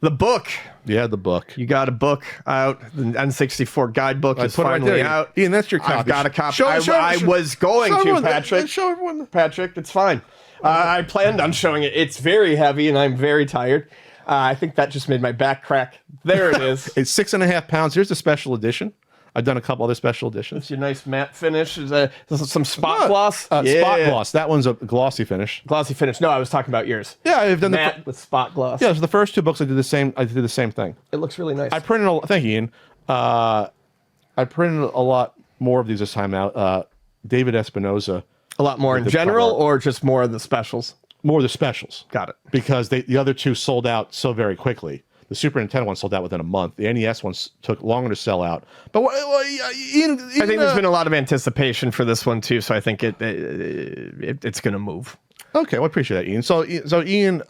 The book. Yeah, the book. You got a book out. The N64 guidebook is finally out. Ian, that's your copy. I've got a copy. I was going to, Patrick. Show everyone. Patrick, it's fine. I planned on showing it. It's very heavy, and I'm very tired. I think that just made my back crack. There it is. It's 6.5 pounds. Here's the special edition. I've done a couple other special editions. It's your nice matte finish. Is some spot gloss? Spot gloss. That one's a glossy finish. Glossy finish. No, I was talking about yours. Yeah, I've done matte with spot gloss. Yeah, so the first 2 books I did the same. I did the same thing. It looks really nice. I printed. Thank you, Ian. I printed a lot more of these this time out. David Espinoza. A lot more in general, or just more of the specials? More of the specials. Got it. Because the other 2 sold out so very quickly. The Super Nintendo one sold out within a month. The NES ones took longer to sell out. But Ian, I think there's been a lot of anticipation for this one too, so I think it's going to move. Okay, well, I appreciate that, Ian. So Ian,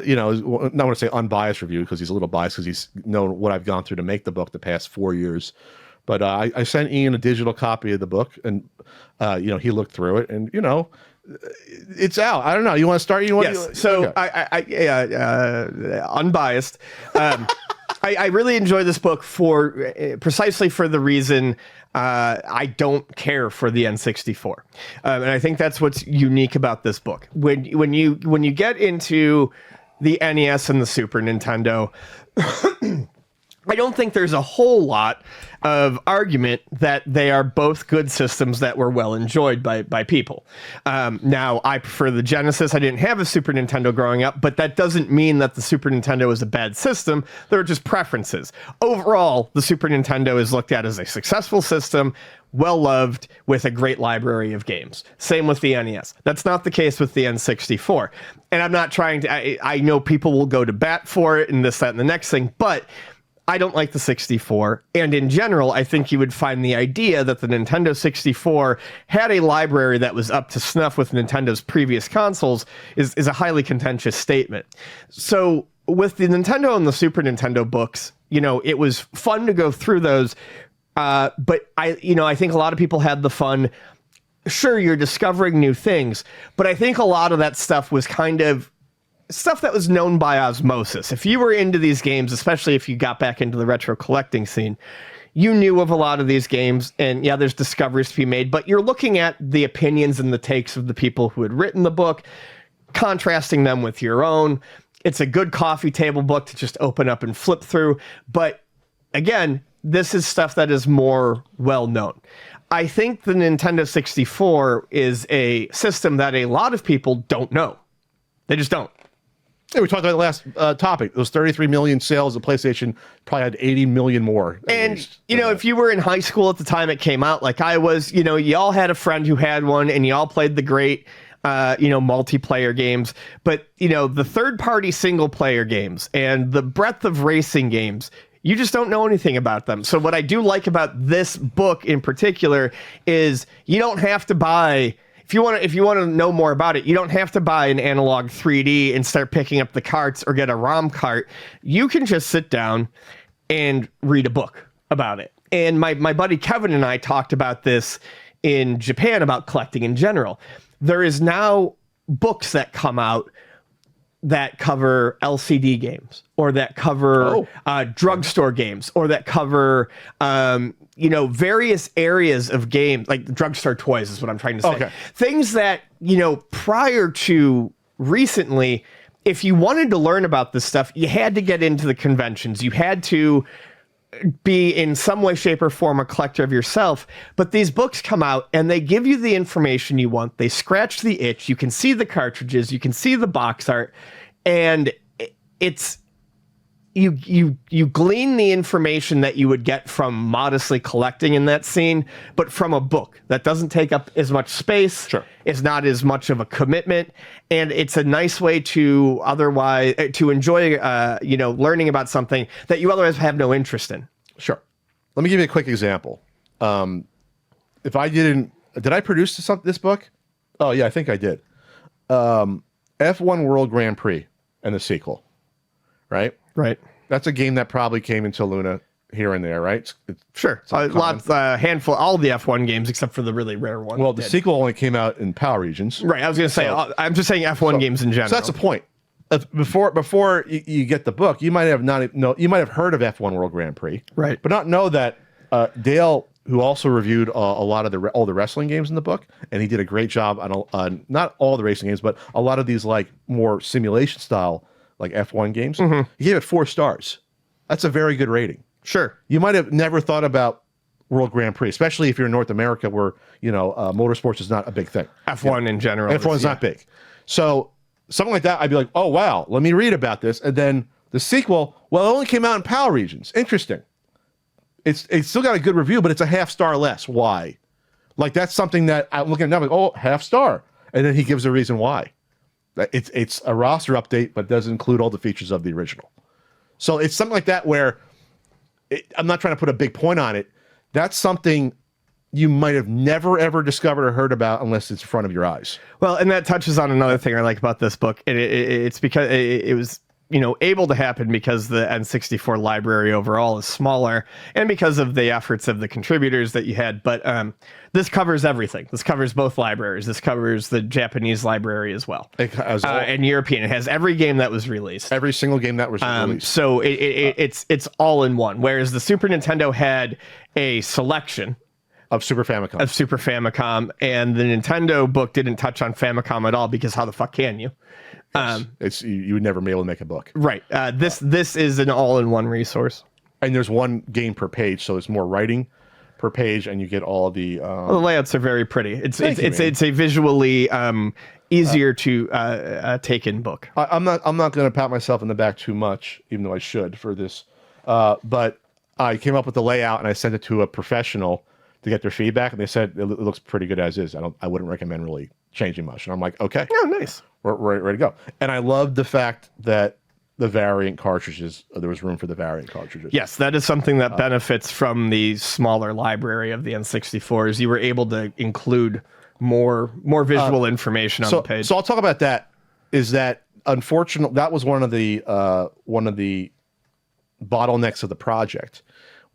you know, not want to say unbiased review because he's a little biased because he's known what I've gone through to make the book the past 4 years. But I sent Ian a digital copy of the book, and you know, he looked through it, and you know, it's out. I don't know. You want to start? Yes. So okay. Unbiased. I really enjoy this book for precisely for the reason I don't care for the N64, and I think that's what's unique about this book. When you get into the NES and the Super Nintendo. I don't think there's a whole lot of argument that they are both good systems that were well enjoyed by people. Now, I prefer the Genesis. I didn't have a Super Nintendo growing up, but that doesn't mean that the Super Nintendo is a bad system. There are just preferences. Overall, the Super Nintendo is looked at as a successful system, well-loved, with a great library of games. Same with the NES. That's not the case with the N64. And I'm not trying to... I know people will go to bat for it and this, that, and the next thing, but... I don't like the 64, and in general, I think you would find the idea that the Nintendo 64 had a library that was up to snuff with Nintendo's previous consoles is a highly contentious statement. So with the Nintendo and the Super Nintendo books, you know, it was fun to go through those, but I think a lot of people had the fun. Sure, you're discovering new things, but I think a lot of that stuff was kind of stuff that was known by osmosis. If you were into these games, especially if you got back into the retro collecting scene, you knew of a lot of these games, and yeah, there's discoveries to be made, but you're looking at the opinions and the takes of the people who had written the book, contrasting them with your own. It's a good coffee table book to just open up and flip through, but again, this is stuff that is more well-known. I think the Nintendo 64 is a system that a lot of people don't know. They just don't. Yeah, we talked about the last topic. Those 33 million sales of PlayStation probably had 80 million more. And, you know, if you were in high school at the time it came out, like I was, you know, you all had a friend who had one and you all played the great, you know, multiplayer games. But, you know, the third-party single-player games and the breadth of racing games, you just don't know anything about them. So what I do like about this book in particular is you don't have to buy... If you want to know more about it, you don't have to buy an analog 3D and start picking up the carts or get a ROM cart. You can just sit down and read a book about it. And my buddy Kevin and I talked about this in Japan about collecting in general. There is now books that come out that cover LCD games or that cover drugstore games or that cover... you know, various areas of games, like drugstore toys is what I'm trying to say. Okay. Things that, you know, prior to recently, if you wanted to learn about this stuff, you had to get into the conventions. You had to be in some way, shape, or form a collector of yourself. But these books come out and they give you the information you want. They scratch the itch. You can see the cartridges. You can see the box art. And it's... You glean the information that you would get from modestly collecting in that scene, but from a book that doesn't take up as much space, sure, is not as much of a commitment, and it's a nice way to enjoy, you know, learning about something that you otherwise have no interest in. Sure. Let me give you a quick example. If I did I produce this book? Oh yeah, I think I did. F1 World Grand Prix and the sequel, right? Right. That's a game that probably came into Luna here and there, right? Sure. Handful, all the F1 games except for the really rare one. Well, the sequel only came out in PAL regions. Right. I was going to say, I'm just saying F1 games in general. So that's the point. Before you get the book, you might have you might have heard of F1 World Grand Prix, Right. but not know that Dale, who also reviewed a lot of all the wrestling games in the book, and he did a great job on not all the racing games, but a lot of these like more simulation style like F1 games. He gave it 4 stars. That's a very good rating. Sure. You might have never thought about World Grand Prix, especially if you're in North America, where motorsports is not a big thing. F1 in general. F1 is not big. So something like that, I'd be like, oh wow, let me read about this. And then the sequel, well, it only came out in PAL regions. Interesting. It's still got a good review, but it's a half star less. Why? Like that's something that I'm looking at now, like, oh, half star. And then he gives a reason why. It's a roster update, but doesn't include all the features of the original. So it's something like that where I'm not trying to put a big point on it. That's something you might have never, ever discovered or heard about unless it's in front of your eyes. Well, and that touches on another thing I like about this book. It's because it was able to happen because the N64 library overall is smaller and because of the efforts of the contributors that you had. But this covers everything. This covers both libraries. This covers the Japanese library as well. And European. It has every game that was released. Every single game that was released. So it's all in one. Whereas the Super Nintendo had a selection of Super Famicom. And the Nintendo book didn't touch on Famicom at all because how the fuck can you? You would never be able to make a book. Right. This is an all-in-one resource. And there's one game per page, so it's more writing per page, and you get all the... the layouts are very pretty. It's a visually easier to take in book. I'm not going to pat myself in the back too much, even though I should for this. But I came up with the layout, and I sent it to a professional to get their feedback, and they said it looks pretty good as is. I wouldn't recommend really changing much. And I'm like, okay. Oh, nice. We're ready to go. And I love the fact that the variant cartridges, there was room for the variant cartridges. Yes, that is something that benefits from the smaller library of the N64 is you were able to include more visual information on the page. So I'll talk about that. Is that unfortunate? That was one of the bottlenecks of the project,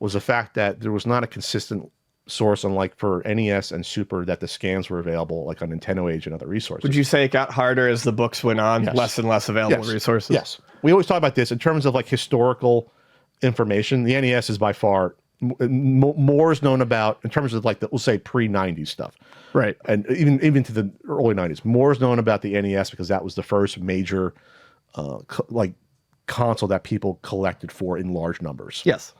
was the fact that there was not a consistent source, unlike for NES and Super, that the scans were available like on Nintendo Age and other resources. Would you say it got harder as the books went on? Yes. Less and less available resources? Yes. We always talk about this in terms of like historical information. The NES is by far more is known about in terms of like we'll say pre-90s stuff. Right. And even to the early 90s. More is known about the NES because that was the first major console that people collected for in large numbers. Yes.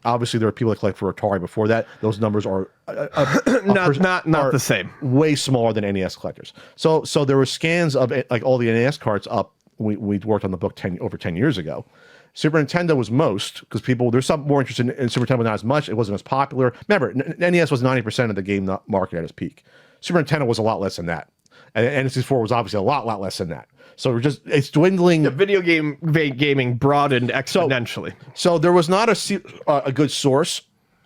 Obviously, there are people that collect for Atari before that. Those numbers are not the same. Way smaller than NES collectors. So there were scans of like all the NES cards up. We worked on the book over 10 years ago. Super Nintendo was most because there's some more interest in Super Nintendo, but not as much. It wasn't as popular. Remember, NES was 90% of the game market at its peak. Super Nintendo was a lot less than that, and N64 was obviously a lot less than that. So it's dwindling. The video gaming broadened exponentially. So there was not a good source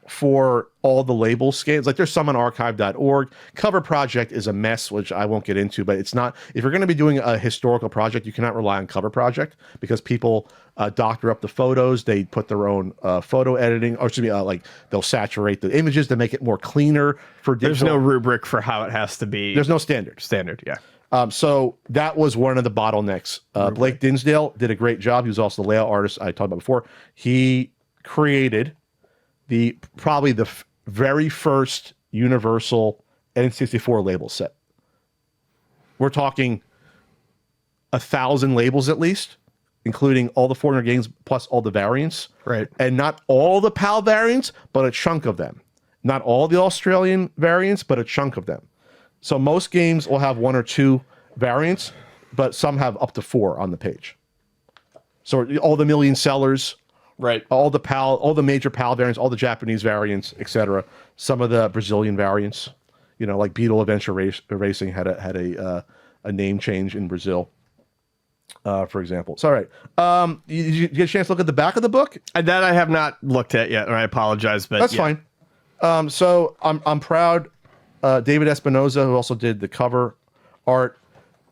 for all the label scans. Like there's some on archive.org. Cover Project is a mess, which I won't get into, but it's not, if you're going to be doing a historical project, you cannot rely on Cover Project because people doctor up the photos. They put their own photo editing, or excuse me, like they'll saturate the images to make it more cleaner for digital. There's no rubric for how it has to be. There's no standard. Yeah. So that was one of the bottlenecks. Blake Dinsdale did a great job. He was also the layout artist I talked about before. He created probably the very first universal N64 label set. We're talking 1,000 labels at least, including all the 400 games plus all the variants. Right. And not all the PAL variants, but a chunk of them. Not all the Australian variants, but a chunk of them. So most games will have 1 or 2 variants, but some have up to 4 on the page. So all the million sellers, right? All the major PAL variants, all the Japanese variants, etc. Some of the Brazilian variants, like Beetle Adventure Racing had a name change in Brazil, for example. So, all right, you get a chance to look at the back of the book? That I have not looked at yet, and I apologize, but that's fine. So I'm proud. David Espinoza, who also did the cover art,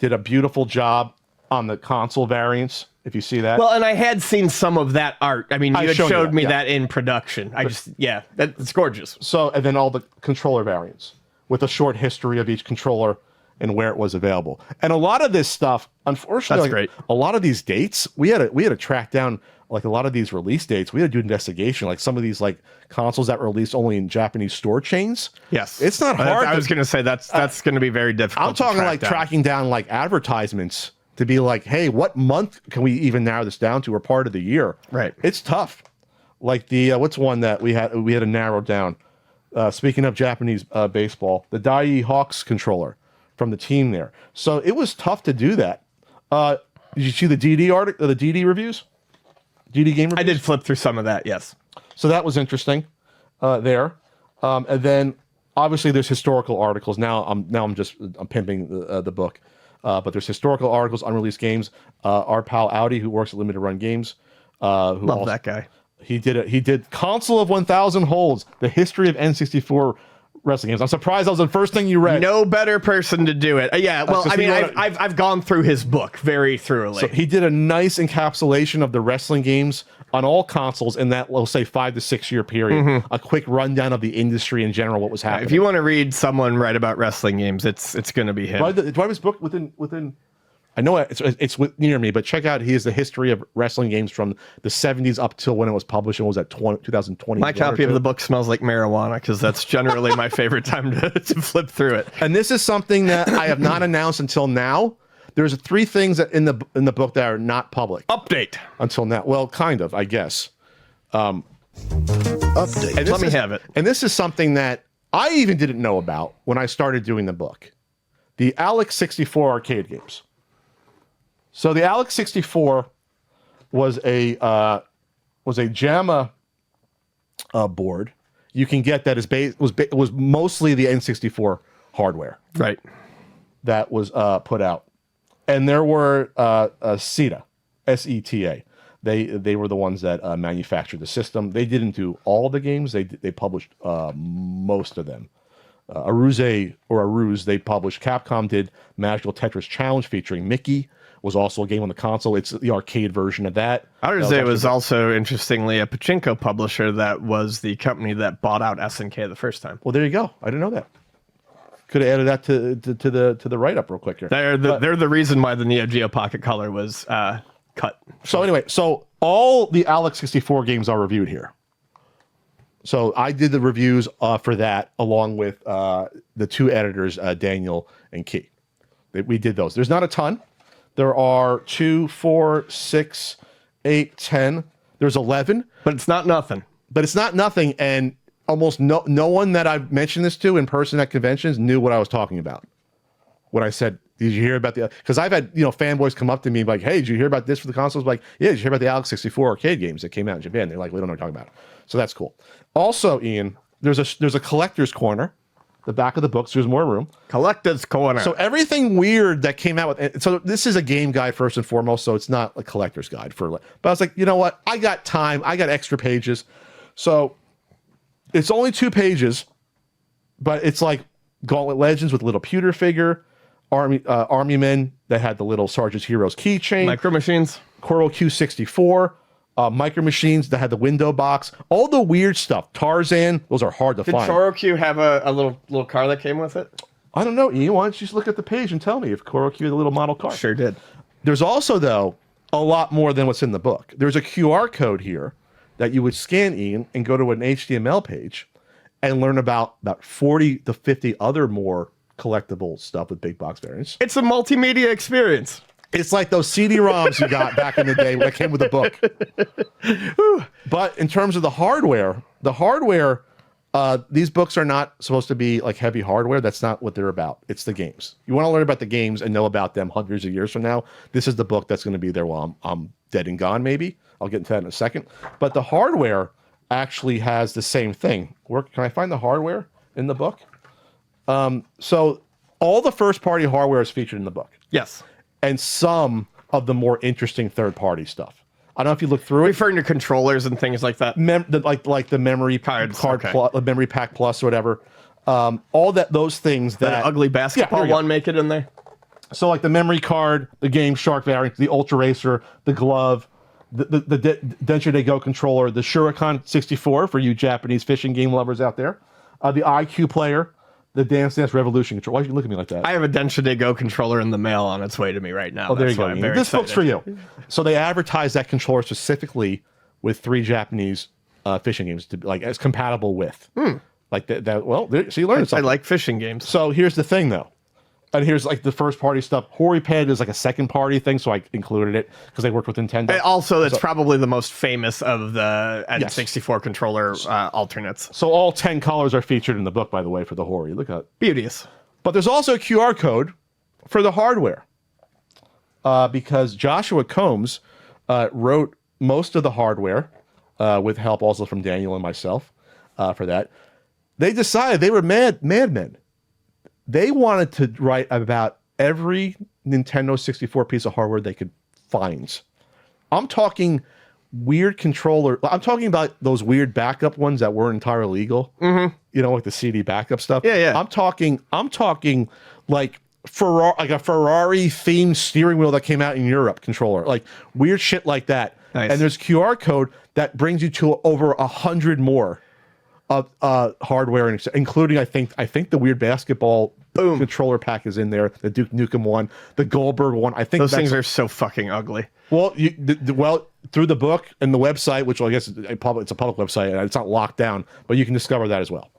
did a beautiful job on the console variants, if you see that. Well, and I had seen some of that art. I mean, you had showed me that in production. That's gorgeous. So, and then all the controller variants with a short history of each controller and where it was available. And a lot of this stuff, unfortunately, That's great. A lot of these dates, we had to track down like a lot of these release dates. We had to do investigation, like some of these like consoles that were released only in Japanese store chains. Yes, it's not hard. I was going to say that's going to be very difficult. I'm talking like tracking down like advertisements to be like, hey, what month can we even narrow this down to, or part of the year? Right. It's tough. Like the what's one that we had to narrow down. Speaking of Japanese baseball, the Dai Hawks controller from the team there. So it was tough to do that. Did you see the DD article, the DD reviews? DD game reviews? I did flip through some of that, yes. So that was interesting there. And then obviously there's historical articles. Now I'm pimping the book. But there's historical articles, unreleased games. Our pal Audi, who works at Limited Run Games, Love that guy. He did Console of 1000 Holds, the history of N64 wrestling games. I'm surprised that was the first thing you read. No better person to do it. Yeah, well, I mean, I've gone through his book very thoroughly. So he did a nice encapsulation of the wrestling games on all consoles in that, we'll say, 5 to 6 year period. Mm-hmm. A quick rundown of the industry in general, what was happening. If you want to read someone write about wrestling games, it's going to be him. Do I have his book within? I know it's near me, but check out, he has the history of wrestling games from the 70s up till when it was published, and was at 2020. My copy of the book smells like marijuana, because that's generally my favorite time to flip through it. And this is something that I have not announced until now. There's 3 things that in the book that are not public. Update. Until now. Well, kind of, I guess. Update. Let me have it. And this is something that I even didn't know about when I started doing the book. The Alex 64 arcade games. So the Alex 64 was a JAMA board. You can get that was mostly the N64 hardware. Right. That was put out. And there were SETA, S-E-T-A. They were the ones that manufactured the system. They didn't do all the games. They published most of them. Aruse, they published. Capcom did Magical Tetris Challenge featuring Mickey. Was also a game on the console. It's the arcade version of that. Aruse was also, interestingly, a pachinko publisher that was the company that bought out SNK the first time. Well, there you go. I didn't know that. Could have added that to the write-up real quick here. They're the reason why the Neo Geo Pocket Color was cut. So anyway, all the Alex 64 games are reviewed here. So I did the reviews for that along with the 2 editors, Daniel and Key. We did those. There's not a ton. There are 2, 4, 6, 8, 10. There's 11. But it's not nothing. And almost no one that I've mentioned this to in person at conventions knew what I was talking about. When I said, did you hear about the... Because I've had fanboys come up to me like, hey, did you hear about this for the consoles? Like, yeah, did you hear about the Alex 64 arcade games that came out in Japan? They're like, we don't know what you're talking about. So that's cool. Also, Ian, there's a collector's corner. The back of the books, there's more room. Collector's corner. So everything weird that came out with... So this is a game guide first and foremost, so it's not a collector's guide. But I was like, you know what? I got time. I got extra pages. So it's only 2 pages, but it's like Gauntlet Legends with little pewter figure, Army Men that had the little Sergeant's Heroes keychain. Micro Machines. Coral Q64. Micro Machines that had the window box, all the weird stuff. Tarzan, those are hard to find. Did Choro-Q have a little car that came with it? I don't know, Ian. Why don't you just look at the page and tell me if Choro-Q had a little model car? Sure did. There's also, though, a lot more than what's in the book. There's a QR code here that you would scan, Ian, and go to an HTML page and learn about 40 to 50 other more collectible stuff with big box variants. It's a multimedia experience. It's like those CD-ROMs you got back in the day that came with a book. But in terms of the hardware, these books are not supposed to be like heavy hardware. That's not what they're about. It's the games. You want to learn about the games and know about them hundreds of years from now. This is the book that's going to be there while I'm dead and gone, maybe. I'll get into that in a second. But the hardware actually has the same thing. Can I find the hardware in the book? So all the first-party hardware is featured in the book. Yes. And some of the more interesting third-party stuff. I don't know if you look through it. Referring to controllers and things like that. Like the memory cards, memory pack plus or whatever. All those things that ugly basketball one make it in there. So like the memory card, the Game Shark variant, the Ultra Racer, the glove, the Densher Day Go controller, the Shuriken 64 for you Japanese fishing game lovers out there, the IQ player, the Dance Dance Revolution controller. Why are you looking at me like that? I have a Densha Go controller in the mail on its way to me right now. Oh, there you That's why go. I'm very This excited. book's for you. So they advertised that controller specifically with 3 Japanese fishing games to like as compatible with. Like that. Well, so you learned I something. like fishing games. So here's the thing, though. And here's like the first party stuff. HoriPad is like a second party thing, so I included it because they worked with Nintendo. And also, it's probably the most famous of the N64 controller alternates. So all 10 colors are featured in the book, by the way, for the Hori. Look at it. Beauteous. But there's also a QR code for the hardware because Joshua Combs wrote most of the hardware with help also from Daniel and myself for that. They decided they were madmen. They wanted to write about every Nintendo 64 piece of hardware they could find. I'm talking weird controller. I'm talking about those weird backup ones that weren't entirely legal. Mm-hmm. You know, like the CD backup stuff. Yeah, yeah. I'm talking like a Ferrari themed steering wheel that came out in Europe controller, like weird shit like that. Nice. And there's QR code that brings you to over 100 more of hardware, including I think the weird basketball controller pack is in there. The Duke Nukem one, the Goldberg one. I think Those things are so fucking ugly. Well, through the book and the website, which I guess it's a public website, and it's not locked down, but you can discover that as well.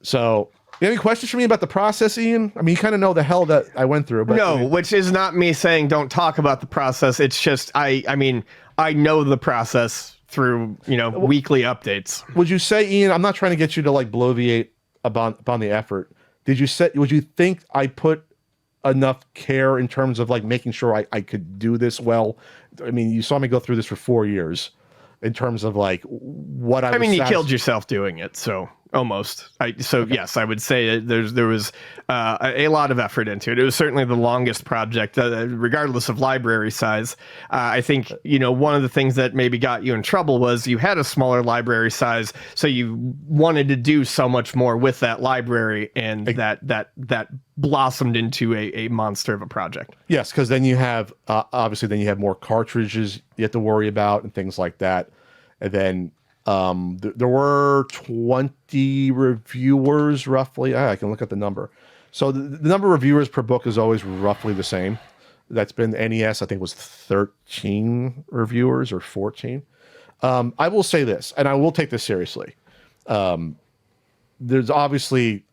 So, you have any questions for me about the process, Ian? I mean, you kind of know the hell that I went through. But No, I mean, which is not me saying don't talk about the process. It's just I mean, I know the process through, weekly updates. would you say, Ian, I'm not trying to get you to like bloviate upon the effort. Would you think I put enough care in terms of like making sure I could do this well? I mean, you saw me go through this for 4 years in terms of like what I mean, you killed yourself doing it, so almost. Yes, I would say there was a lot of effort into it. It was certainly the longest project, regardless of library size. I think, one of the things that maybe got you in trouble was you had a smaller library size, so you wanted to do so much more with that library, and that blossomed into a monster of a project. Yes, because then you have obviously then you have more cartridges you have to worry about and things like that, and then there were 20 reviewers roughly. I can look at the number. So the number of reviewers per book is always roughly the same. That's been NES. I think was 13 reviewers or 14. I will say this, and I will take this seriously. There's obviously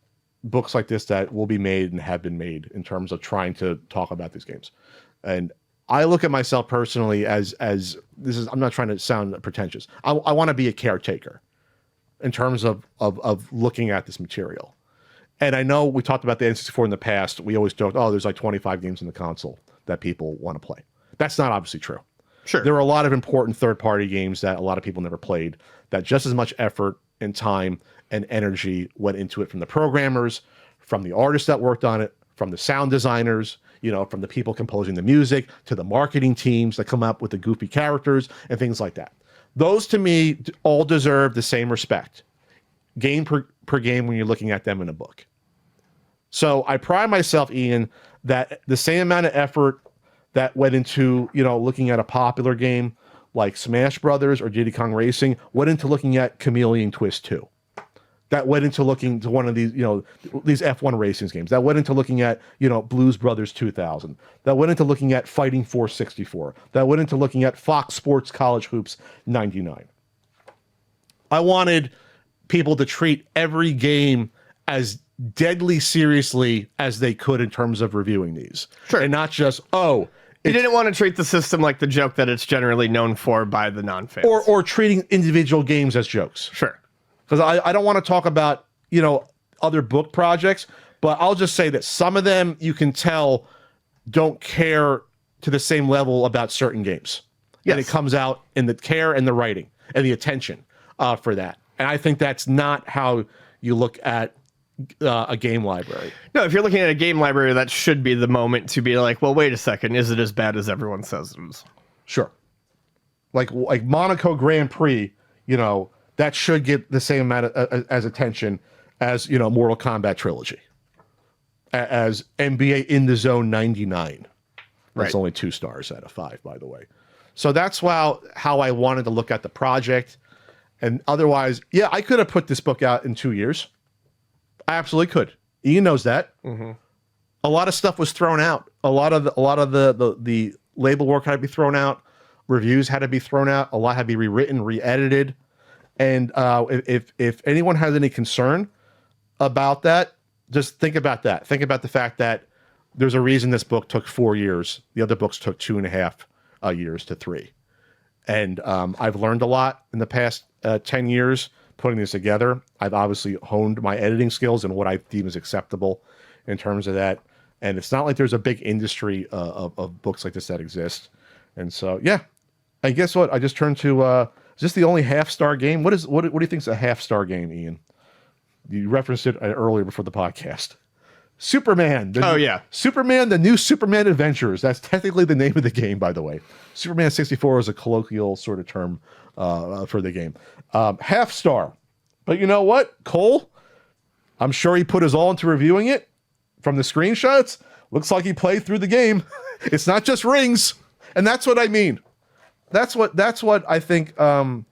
books like this that will be made and have been made in terms of trying to talk about these games. And I look at myself personally as this is, I'm not trying to sound pretentious. I want to be a caretaker in terms of looking at this material. And I know we talked about the N64 in the past. We always joked, there's like 25 games in the console that people want to play. That's not obviously true. Sure. There are a lot of important third-party games that a lot of people never played that just as much effort and time and energy went into it from the programmers, from the artists that worked on it, from the sound designers, from the people composing the music, to the marketing teams that come up with the goofy characters and things like that. Those, to me, all deserve the same respect, game per game when you're looking at them in a book. So I pride myself, Ian, that the same amount of effort that went into, looking at a popular game like Smash Brothers or Diddy Kong Racing went into looking at Chameleon Twist 2. That went into looking to one of these, these F1 racing games. That went into looking at, Blues Brothers 2000. That went into looking at Fighting Force 64. That went into looking at Fox Sports College Hoops 99. I wanted people to treat every game as deadly seriously as they could in terms of reviewing these. Sure. And not just, you didn't want to treat the system like the joke that it's generally known for by the non-fans. Or treating individual games as jokes. Sure. Because I don't want to talk about, other book projects, but I'll just say that some of them you can tell don't care to the same level about certain games. Yes. And it comes out in the care and the writing and the attention for that. And I think that's not how you look at a game library. No, if you're looking at a game library, that should be the moment to be like, well, wait a second, is it as bad as everyone says it is? Sure. Like Monaco Grand Prix, that should get the same amount as attention as, Mortal Kombat Trilogy, as NBA In the Zone 99. That's only 2 stars out of 5, by the way. So that's how I wanted to look at the project. And otherwise, I could have put this book out in 2 years. I absolutely could. Ian knows that. A lot of stuff was thrown out. A lot of the label work had to be thrown out. Reviews had to be thrown out. A lot had to be rewritten, re-edited. And if anyone has any concern about that, just think about that. Think about the fact that there's a reason this book took 4 years. The other books took 2.5 years to 3. And I've learned a lot in the past 10 years putting this together. I've obviously honed my editing skills and what I deem as acceptable in terms of that. And it's not like there's a big industry of books like this that exist. And so, yeah. And guess what? I just turned to, is this the only half-star game? What do you think is a half-star game, Ian? You referenced it earlier before the podcast. Superman. Superman, the new Superman Adventures. That's technically the name of the game, by the way. Superman 64 is a colloquial sort of term for the game. Half star. But you know what? Cole, I'm sure he put his all into reviewing it. From the screenshots, looks like he played through the game. It's not just rings. And that's what I mean. That's what I think I'm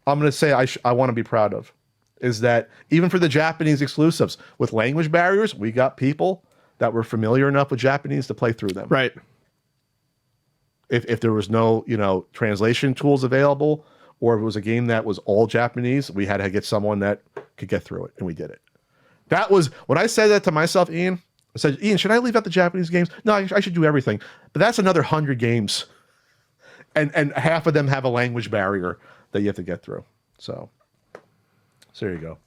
going to say I want to be proud of. Is that even for the Japanese exclusives with language barriers, we got people that were familiar enough with Japanese to play through them. Right. If there was no, translation tools available, or if it was a game that was all Japanese, we had to get someone that could get through it, and we did it. That was when I said that to myself, Ian. I said, Ian, should I leave out the Japanese games? No, I should do everything. But that's another 100 games, and half of them have a language barrier that you have to get through. So there you go.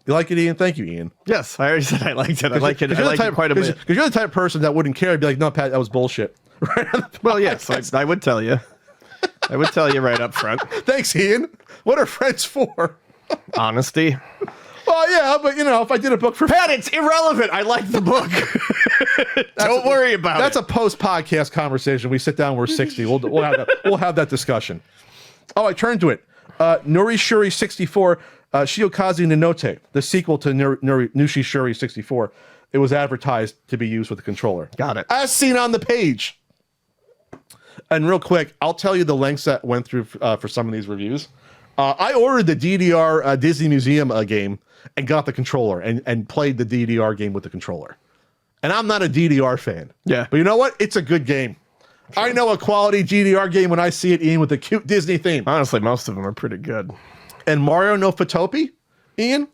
You like it, Ian? Thank you, Ian. Yes, I already said I liked it. I like it. I like it quite a bit. Because you're the type of person that wouldn't care. I'd be like, no, Pat, that was bullshit. Right? Well, yes, I would tell you. I would tell you right up front. Thanks, Ian. What are friends for? Honesty. Well, yeah, but if I did a book for Pat, it's irrelevant. I like the book. Don't worry about it. That's a post-podcast conversation. We sit down. We're 60. We'll have that discussion. Oh, I turned to it. Norishuri 64. Shiokazu Ninote, the sequel to Nushishuri 64, it was advertised to be used with the controller. Got it. As seen on the page. And real quick, I'll tell you the lengths that went through for some of these reviews. I ordered the DDR Disney Museum game and got the controller and played the DDR game with the controller. And I'm not a DDR fan. Yeah. But you know what? It's a good game. Sure. I know a quality DDR game when I see it, Ian, with a cute Disney theme. Honestly, most of them are pretty good. And Mario no Futopi, Ian,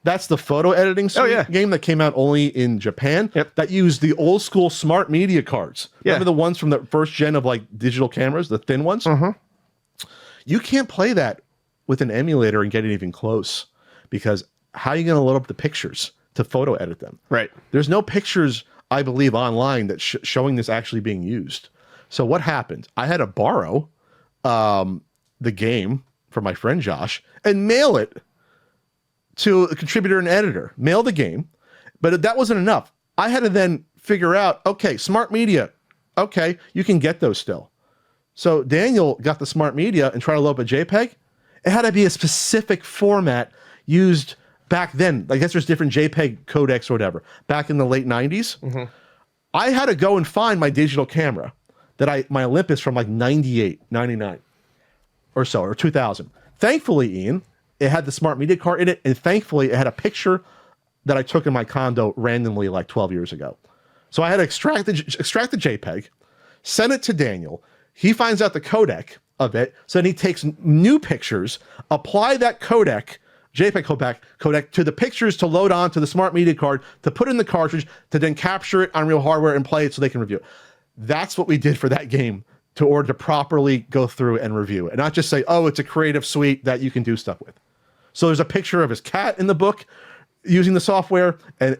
that's the photo editing game that came out only in Japan. Yep. That used the old school smart media cards. Yeah. Remember the ones from the first gen of like digital cameras, the thin ones? You can't play that with an emulator and get it even close, because how are you going to load up the pictures to photo edit them? Right. There's no pictures, I believe, online that showing this actually being used. So what happened? I had to borrow the game from my friend Josh and mail it to a contributor and editor. Mail the game, but that wasn't enough. I had to then figure out, okay, smart media. Okay, you can get those still. So Daniel got the smart media and tried to load up a JPEG. It had to be a specific format used back then. I guess there's different JPEG codecs or whatever. Back in the late 90s, I had to go and find my digital camera my Olympus from like 98, 99 or so, or 2000. Thankfully, Ian, it had the smart media card in it, and thankfully it had a picture that I took in my condo randomly like 12 years ago. So I had to extract the JPEG, send it to Daniel. He finds out the codec of it, so then he takes new pictures, apply that JPEG codec to the pictures to load onto the smart media card, to put in the cartridge, to then capture it on real hardware and play it so they can review it. That's what we did for that game in order to properly go through and review it, and not just say, oh, it's a creative suite that you can do stuff with. So there's a picture of his cat in the book using the software, and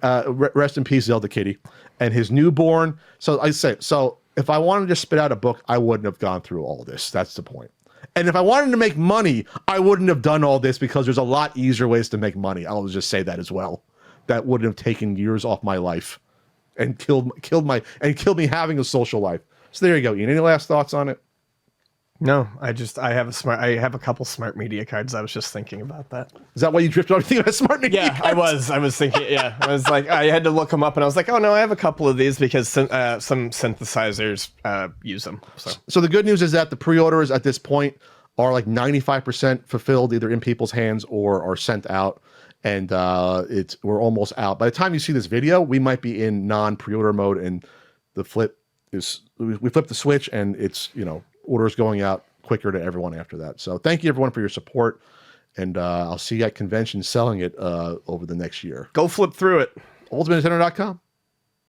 rest in peace, Zelda Kitty, and his newborn. So if I wanted to spit out a book, I wouldn't have gone through all this. That's the point. And if I wanted to make money, I wouldn't have done all this, because there's a lot easier ways to make money. I'll just say that as well. That wouldn't have taken years off my life and killed me having a social life. So there you go, Ian. Any last thoughts on it? No, I have a couple smart media cards. I was just thinking about that. Is that why you drifted on thinking about smart media cards? I was thinking, yeah. I was like, I had to look them up, and I was like, oh no, I have a couple of these because some synthesizers use them. So the good news is that the pre-orders at this point are like 95% fulfilled, either in people's hands or are sent out. and we're almost out. By the time you see this video, we might be in non-pre-order mode, and we flip the switch, and it's, orders going out quicker to everyone after that. So thank you everyone for your support, and I'll see you at conventions selling it over the next year. Go flip through it. UltimateNintendo.com.